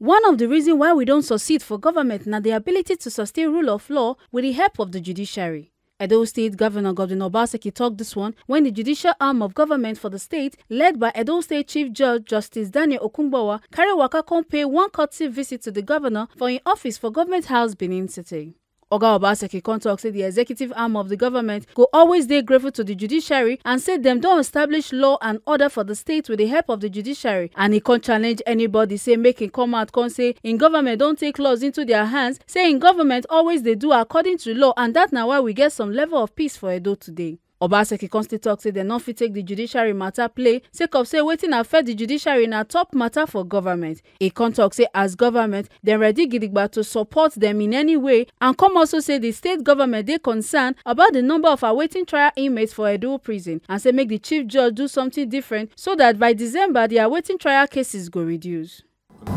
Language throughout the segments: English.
One of the reasons why we don't succeed for government na the ability to sustain rule of law with the help of the judiciary. Edo State Governor Obaseki talked this one when the judicial arm of government for the state, led by Edo State Chief Judge Justice Daniel Okunbowa, carry waka come pay one courtesy visit to the governor for in office for Government House, Benin City. Oga Obaseki come talk say the executive arm of the government go always dey grateful to the judiciary and say dem don establish law and order for the state with the help of the judiciary, and he can't challenge anybody say make him come out come say in government don't take laws into their hands, say in government always they do according to law, and that na why we get some level of peace for Edo today. Obaseki come still talk say dem no fit take the judiciary matter play sake of say wetin affect the judiciary na top matter for government. He come talk say as government dem ready gidigba to support them in any way, and come also say the state government dey concerned about the number of awaiting trial inmates for Edo prison, and say make the chief judge do something different so that by December the awaiting trial cases go reduce.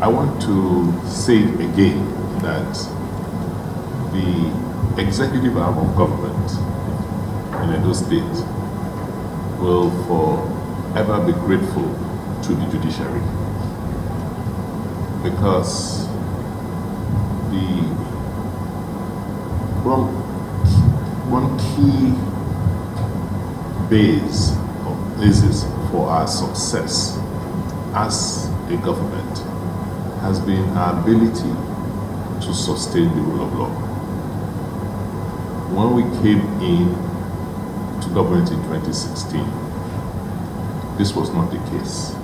I want to say again that the executive arm of government in Edo State will forever be grateful to the judiciary, because the one key basis for our success as a government has been our ability to sustain the rule of law. When we came in to government in 2016, this was not the case.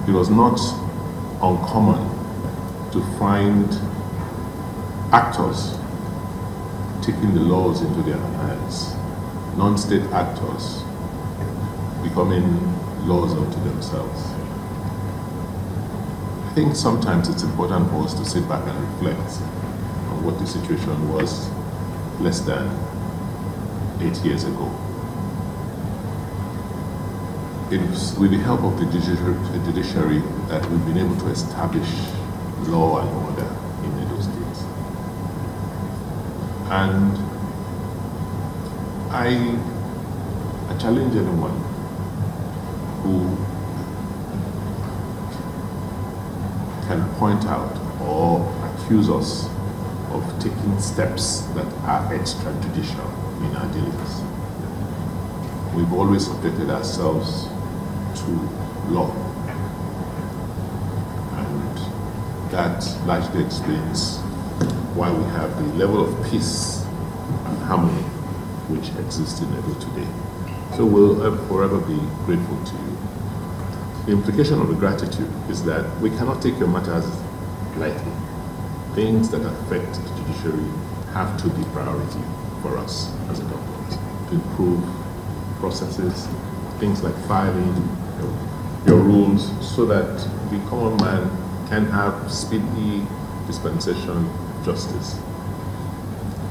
It was not uncommon to find actors taking the laws into their hands, non-state actors becoming laws unto themselves. I think sometimes it's important for us to sit back and reflect on what the situation was less than 8 years ago. It was with the help of the judiciary that we've been able to establish law and order in Edo State. And I challenge anyone who can point out or accuse us of taking steps that are extrajudicial in our dealings. We've always subjected ourselves to law, and that largely explains why we have the level of peace and harmony which exists in Edo today. So we'll forever be grateful to you. The implication of the gratitude is that we cannot take your matters lightly. Things that affect the judiciary have to be priority for us as a government to improve processes, things like filing your rules, so that the common man can have speedy dispensation justice.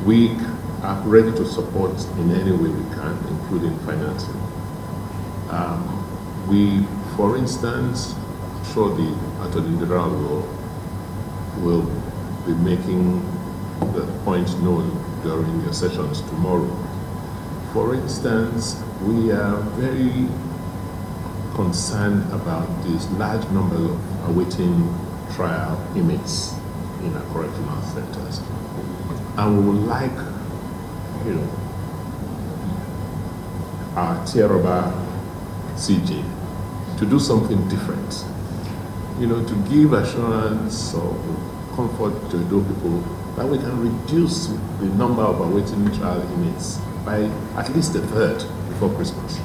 We are ready to support in any way we can, including financing. For instance, I'm sure the Attorney General will be making the point known during your sessions tomorrow. For instance, we are very concerned about this large number of awaiting trial inmates in our correctional centers. And we would like, our Tieraba CJ to do something different, to give assurance or comfort to Edo people that we can reduce the number of awaiting trial inmates by at least a third before Christmas.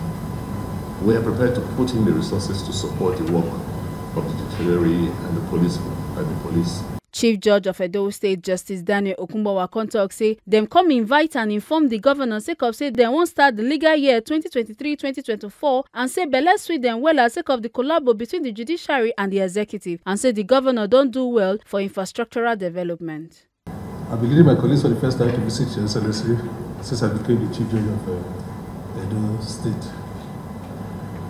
We are prepared to put in the resources to support the work of the judiciary and the police. Chief Judge of Edo State Justice Daniel Okunbowa come talk say dem come invite and inform the governor sake of say dem won't start the legal year 2023-2024, and say belle sweet dem well sake of the collabo between the judiciary and the executive, and say the governor don't do well for infrastructural development. I've been leading my colleagues for the first time to visit Your Excellency since I became the Chief Judge of Edo State.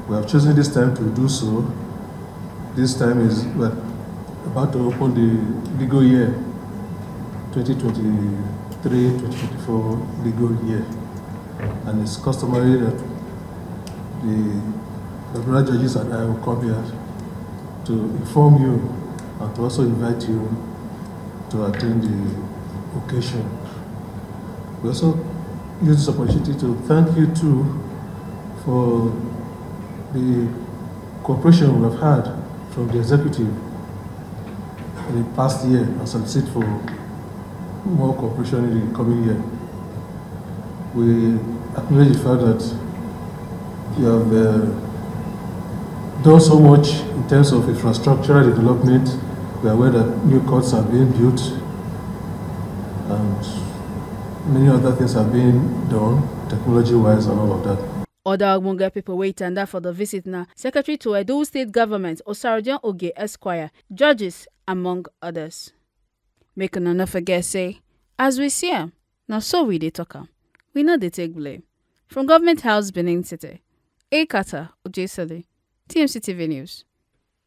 We have chosen this time to do so. This time is about to open the legal year 2023-2024 legal year, and it's customary that the the brother judges and I will come here to inform you and to also invite you to attend the occasion. We also use this opportunity to thank you too for the cooperation we have had from the executive in the past year and solicit for more cooperation in the coming year. We acknowledge the fact that you have done so much in terms of infrastructural development. We are aware that new courts are being built and many other things are being done, technology-wise and all of that. Other Ogbonge people wait and that for the visit now. Secretary to Edo State Government, Osarajan Oge Esquire, judges, among others. Make no forget say, as we see him, now so we dey talk am. We know they take blame. From Government House, Benin City, Ekata Ojesele, TMC TV News.